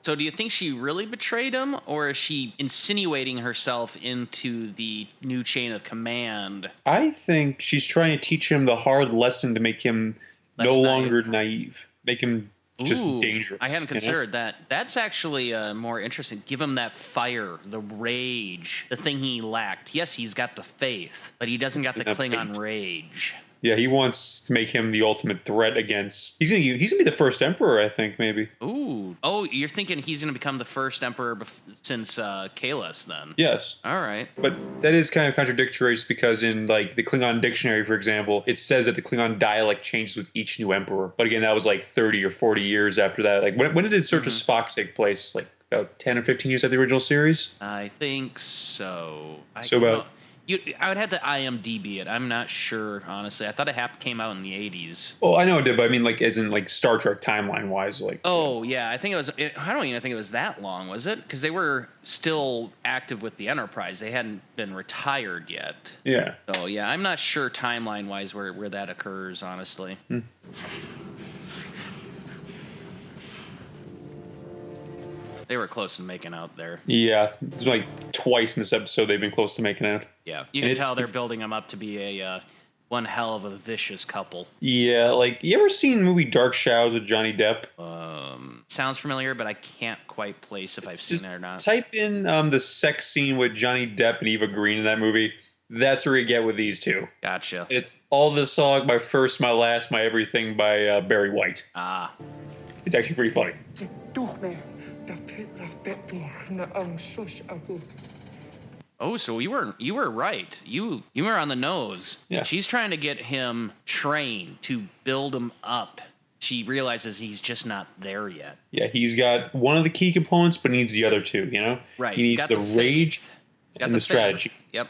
So do you think she really betrayed him, or is she insinuating herself into the new chain of command? I think she's trying to teach him the hard lesson to make him no longer naive. Make him just dangerous. I hadn't considered that. That's actually more interesting. Give him that fire, the rage, the thing he lacked. Yes, he's got the faith, but he doesn't got the Klingon rage. Yeah, he wants to make him the ultimate threat against... He's gonna be the first emperor, I think, maybe. Ooh. Oh, you're thinking he's gonna become the first emperor since Kahless, then? Yes. All right. But that is kind of contradictory because in, like, the Klingon dictionary, for example, it says that the Klingon dialect changes with each new emperor. But again, that was like 30 or 40 years after that. Like, when did Search of Spock take place? Like, about 10 or 15 years after the original series? I think so. I would have to IMDb it. I'm not sure, honestly. I thought it came out in the 80s. Oh, I know it did, but I mean, like, as in, like, Star Trek timeline-wise, like... Oh, yeah. I think it was... I don't even think it was that long, was it? Because they were still active with the Enterprise. They hadn't been retired yet. Yeah. So, yeah, I'm not sure timeline-wise where that occurs, honestly. They were close to making out there. Yeah. It's like twice in this episode they've been close to making out. Yeah. You can tell they're building them up to be a one hell of a vicious couple. Yeah. Like, you ever seen the movie Dark Shadows with Johnny Depp? Sounds familiar, but I can't quite place if I've seen it or not. Type in the sex scene with Johnny Depp and Eva Green in that movie. That's where you get with these two. Gotcha. It's All This Song, My First, My Last, My Everything by Barry White. Ah. It's actually pretty funny. Oh, so you were right. You were on the nose. Yeah. She's trying to get him trained to build him up. She realizes he's just not there yet. Yeah, he's got one of the key components, but needs the other two, you know? Right. He needs the rage and the strategy. Yep.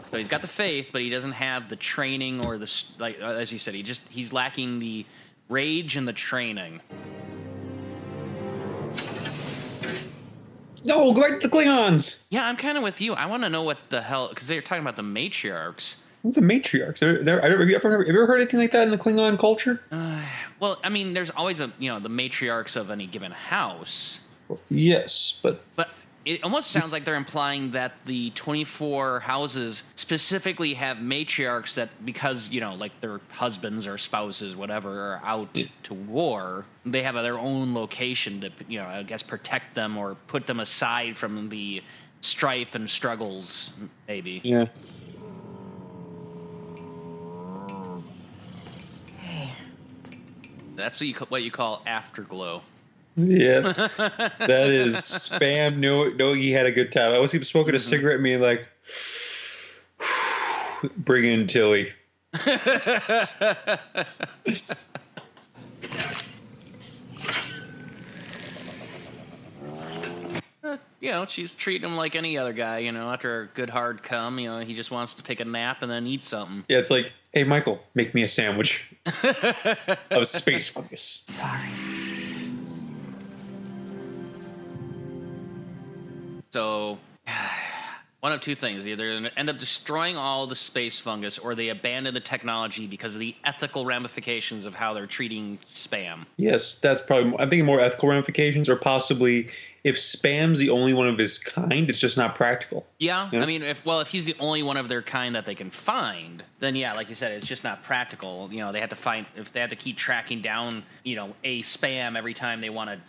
So he's got the faith, but he doesn't have the training or the, like as you said, he's lacking the rage and the training. No, go back to the Klingons. Yeah, I'm kind of with you. I want to know what the hell, because they're talking about the matriarchs. What's the matriarchs? Have you ever heard anything like that in the Klingon culture? Well, I mean, there's always the matriarchs of any given house. Yes, but it almost sounds like they're implying that the 24 houses specifically have matriarchs that, because, like their husbands or spouses, whatever, are out to war, they have their own location to, I guess, protect them or put them aside from the strife and struggles, maybe. Yeah. That's what you call afterglow. Yeah, that is spam. No, he had a good time. I was even smoking a cigarette and being like, bring in Tilly. She's treating him like any other guy, after a good hard come, he just wants to take a nap and then eat something. Yeah, it's like, hey, Michael, make me a sandwich of space fungus. Sorry. So, one of two things. Either they're going to end up destroying all the space fungus, or they abandon the technology because of the ethical ramifications of how they're treating spam. Yes, that's probably... I'm thinking more ethical ramifications, or possibly if spam's the only one of his kind, it's just not practical. Yeah, I mean, if he's the only one of their kind that they can find, then yeah, like you said, it's just not practical. They have to find... If they have to keep tracking down, a spam every time they want to,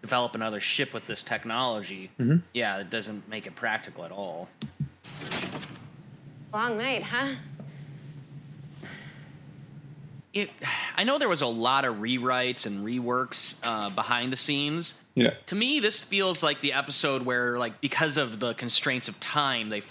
develop another ship with this technology. Mm-hmm. Yeah, it doesn't make it practical at all. Long night, huh? I know there was a lot of rewrites and reworks behind the scenes. Yeah. To me, this feels like the episode where, like, because of the constraints of time, they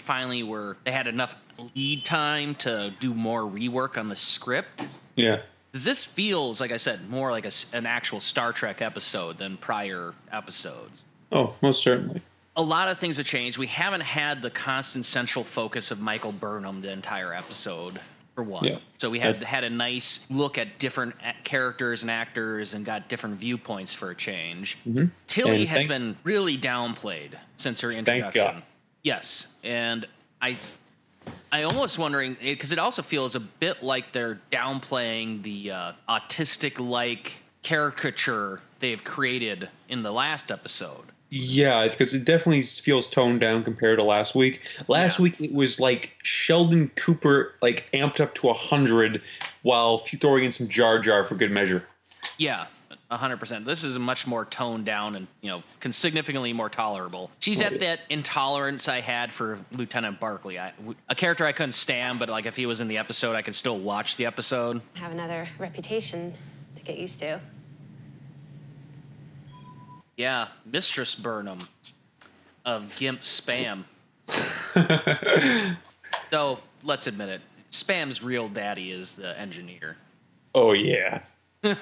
had enough lead time to do more rework on the script. Yeah. This feels, like I said, more like an actual Star Trek episode than prior episodes. Oh, most certainly. A lot of things have changed. We haven't had the constant central focus of Michael Burnham the entire episode, for one. Yeah, so we had a nice look at different characters and actors and got different viewpoints for a change. Mm-hmm. Tilly has been really downplayed since her introduction. Thank God. Yes, and I almost wondering, because it also feels a bit like they're downplaying the autistic-like caricature they've created in the last episode. Yeah, because it definitely feels toned down compared to last week. Last week it was like Sheldon Cooper like amped up to 100 while throwing in some Jar Jar for good measure. Yeah, 100%. This is much more toned down and, significantly more tolerable. She's at that intolerance I had for Lieutenant Barkley. A character I couldn't stand, but like if he was in the episode, I could still watch the episode. Have another reputation to get used to. Yeah, Mistress Burnham of Gimp Spam. So, let's admit it. Spam's real daddy is the engineer. Oh, yeah. I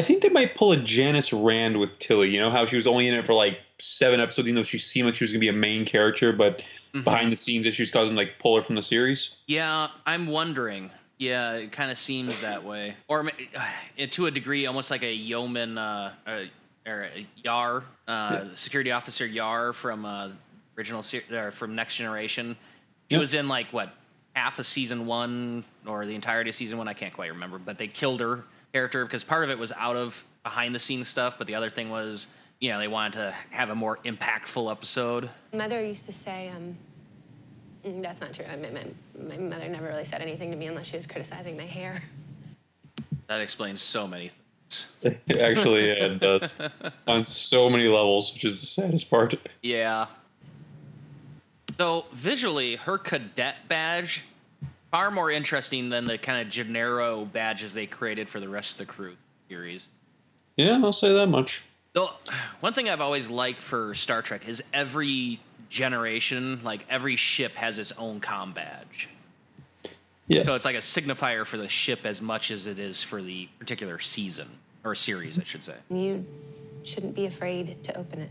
think they might pull a Janice Rand with Tilly. You know how she was only in it for like 7 episodes, even though she seemed like she was going to be a main character, but behind the scenes issues caused them like pull her from the series? Yeah, I'm wondering. Yeah, it kind of seems that way. Or to a degree, almost like a yeoman or a Yar, security officer Yar from from Next Generation. She was in like, half of season 1 or the entirety of season 1? I can't quite remember. But they killed her character because part of it was out of behind-the-scenes stuff, but the other thing was, they wanted to have a more impactful episode. Mother used to say, that's not true. My mother never really said anything to me unless she was criticizing my hair. That explains so many things. Actually, yeah, it does. On so many levels, which is the saddest part. Yeah. So, visually, her cadet badge, far more interesting than the kind of Gennaro badges they created for the rest of the crew series. Yeah, I'll say that much. So, one thing I've always liked for Star Trek is every generation, like every ship has its own comm badge. Yeah. So it's like a signifier for the ship as much as it is for the particular season or series, I should say. You shouldn't be afraid to open it.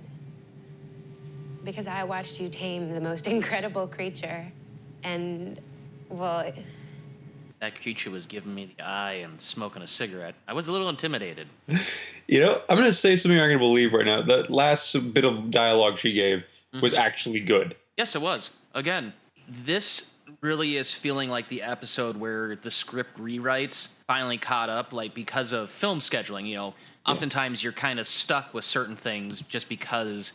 Because I watched you tame the most incredible creature, and, well... That creature was giving me the eye and smoking a cigarette. I was a little intimidated. I'm going to say something you're not going to believe right now. That last bit of dialogue she gave was actually good. Yes, it was. Again, this really is feeling like the episode where the script rewrites finally caught up, like because of film scheduling. Oftentimes you're kind of stuck with certain things just because,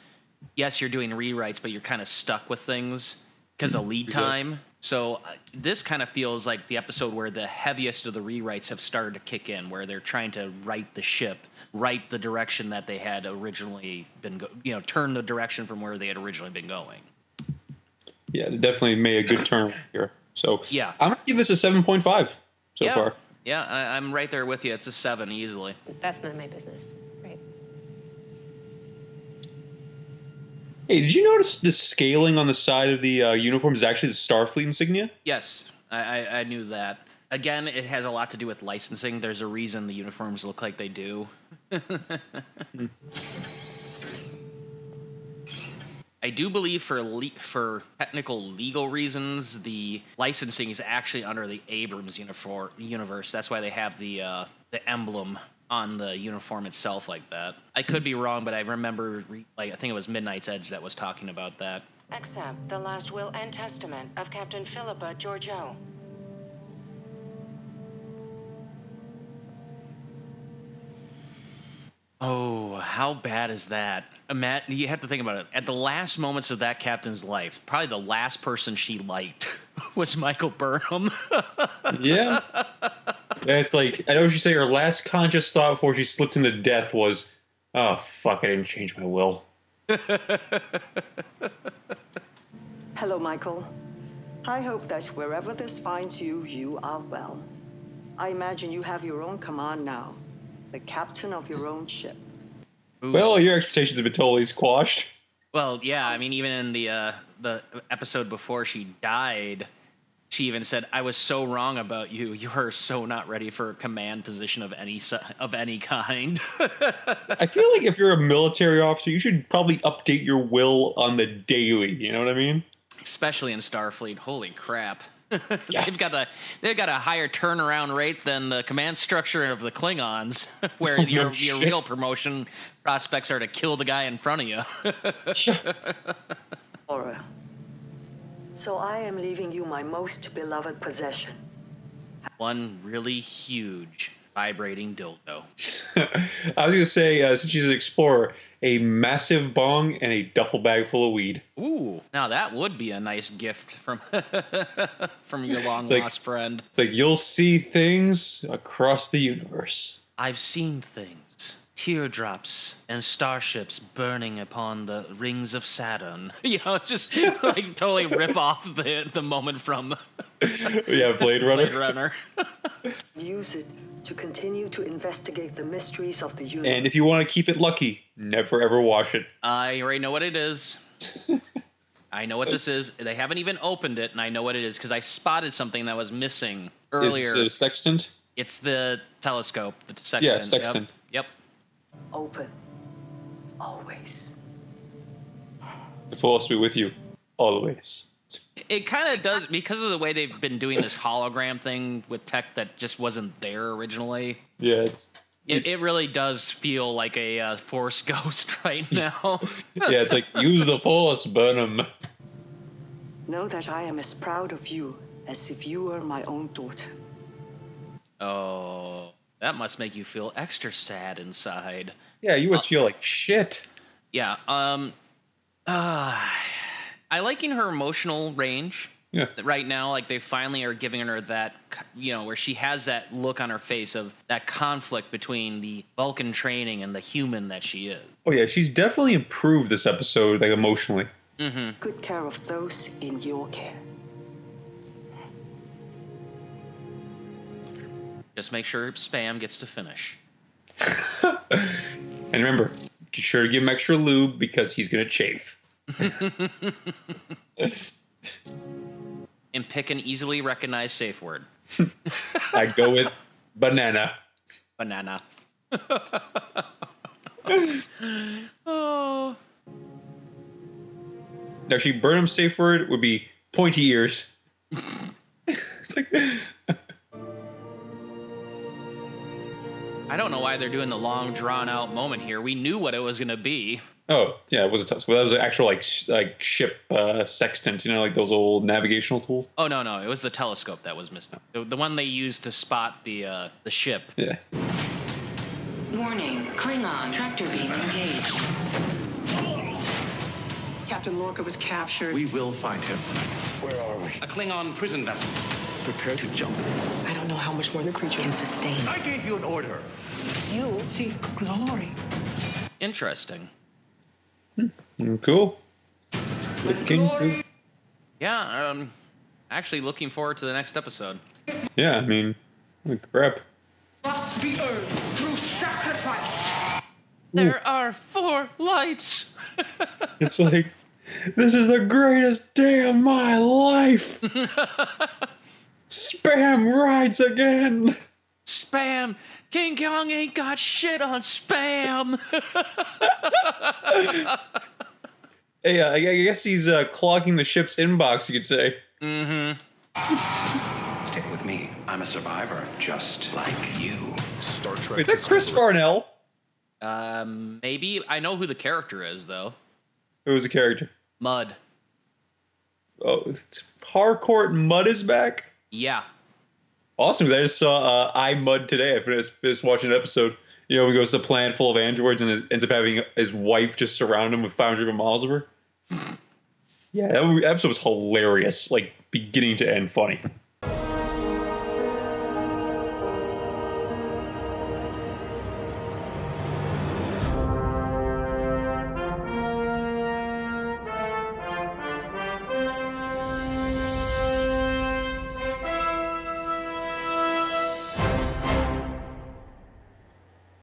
yes, you're doing rewrites, but you're kind of stuck with things because of lead time. So this kind of feels like the episode where the heaviest of the rewrites have started to kick in, where they're trying to right the ship, right the direction that they had originally been, turn the direction from where they had originally been going. Yeah, they definitely made a good turn here. So yeah, I'm going to give this a 7.5 so far. Yeah, I'm right there with you. It's a 7 easily. That's none of my business. Right. Hey, did you notice the scaling on the side of the uniform is actually the Starfleet insignia? Yes, I knew that. Again, it has a lot to do with licensing. There's a reason the uniforms look like they do. I do believe for technical legal reasons, the licensing is actually under the Abrams universe. That's why they have the emblem on the uniform itself like that. I could be wrong, but I remember, I think it was Midnight's Edge that was talking about that. Accept the last will and testament of Captain Philippa Georgiou. Oh, how bad is that? Matt, you have to think about it. At the last moments of that captain's life, probably the last person she liked was Michael Burnham. Yeah. It's like, I know what you say, her last conscious thought before she slipped into death was, oh, fuck, I didn't change my will. Hello, Michael. I hope that wherever this finds you, you are well. I imagine you have your own command now, the captain of your own ship. Ooh. Well, your expectations have been totally squashed. Well, yeah, I mean, even in the episode before she died, she even said, "I was so wrong about you. You are so not ready for a command position of any kind." I feel like if you're a military officer, you should probably update your will on the daily. You know what I mean? Especially in Starfleet. Holy crap. Yeah. they've got a higher turnaround rate than the command structure of the Klingons, where your real promotion prospects are to kill the guy in front of you. Laura. So I am leaving you my most beloved possession. One really huge vibrating dildo. I was going to say, since she's an explorer, a massive bong and a duffel bag full of weed. Ooh, now that would be a nice gift from from your long-lost friend. It's like, you'll see things across the universe. I've seen things. Teardrops and starships burning upon the rings of Saturn. You know, it's just like totally rip off the moment from Blade Runner. Blade Runner. Use it to continue to investigate the mysteries of the universe. And if you want to keep it lucky, never ever wash it. I already know what it is. I know what this is. They haven't even opened it, and I know what it is because I spotted something that was missing earlier. Is it a sextant? It's the telescope, the sextant. Yeah, sextant. Yep. Open. Always. The force be with you, always. It kind of does, because of the way they've been doing this hologram thing with tech that just wasn't there originally. Yeah, it really does feel like a Force ghost right now. Yeah, it's like, use the force, Burnham. Know that I am as proud of you as if you were my own daughter. Oh, that must make you feel extra sad inside. Yeah, you must feel like shit. Yeah, I liking her emotional range. Yeah. Right now, like they finally are giving her that, you know, where she has that look on her face of that conflict between the Vulcan training and the human that she is. Oh yeah, she's definitely improved this episode, like emotionally. Mm-hmm. Good care of those in your care. Just make sure Spam gets to finish. And remember, be sure to give him extra lube because he's gonna chafe. And pick an easily recognized safe word. I go with banana. Banana. Oh. Actually, Burnham's safe word would be pointy ears. It's like, I don't know why they're doing the long, drawn-out moment here. We knew what it was going to be. oh yeah, it was a telescope. That was an actual like ship sextant, you know, like those old navigational tools. Oh, no, it was the telescope that was missing. The one they used to spot the ship. Yeah. Warning, Klingon tractor beam engaged. Captain Lorca was captured. We will find him. Where are we? A Klingon prison vessel. Prepare to jump. I don't know how much more the creature can sustain. I gave you an order. You seek glory. Interesting. Cool. Looking good. Yeah, actually looking forward to the next episode. Yeah, I mean, holy crap. Must be earned through sacrifice. There are 4 lights. It's like, this is the greatest day of my life. Spam rides again. Spam. King Kong ain't got shit on Spam. Hey, I guess he's clogging the ship's inbox, you could say. Mm-hmm. Stick with me. I'm a survivor, just like you. Star Trek. Is that Chris Farnell? Maybe. I know who the character is, though. Who was the character? Mud. Oh, Harcourt Mudd is back? Yeah. Awesome, because I just saw I Mud today. I finished watching an episode. You know, he goes to a planet full of androids and ends up having his wife just surround him with 500 miles of her. Yeah, that episode was hilarious, like beginning to end funny.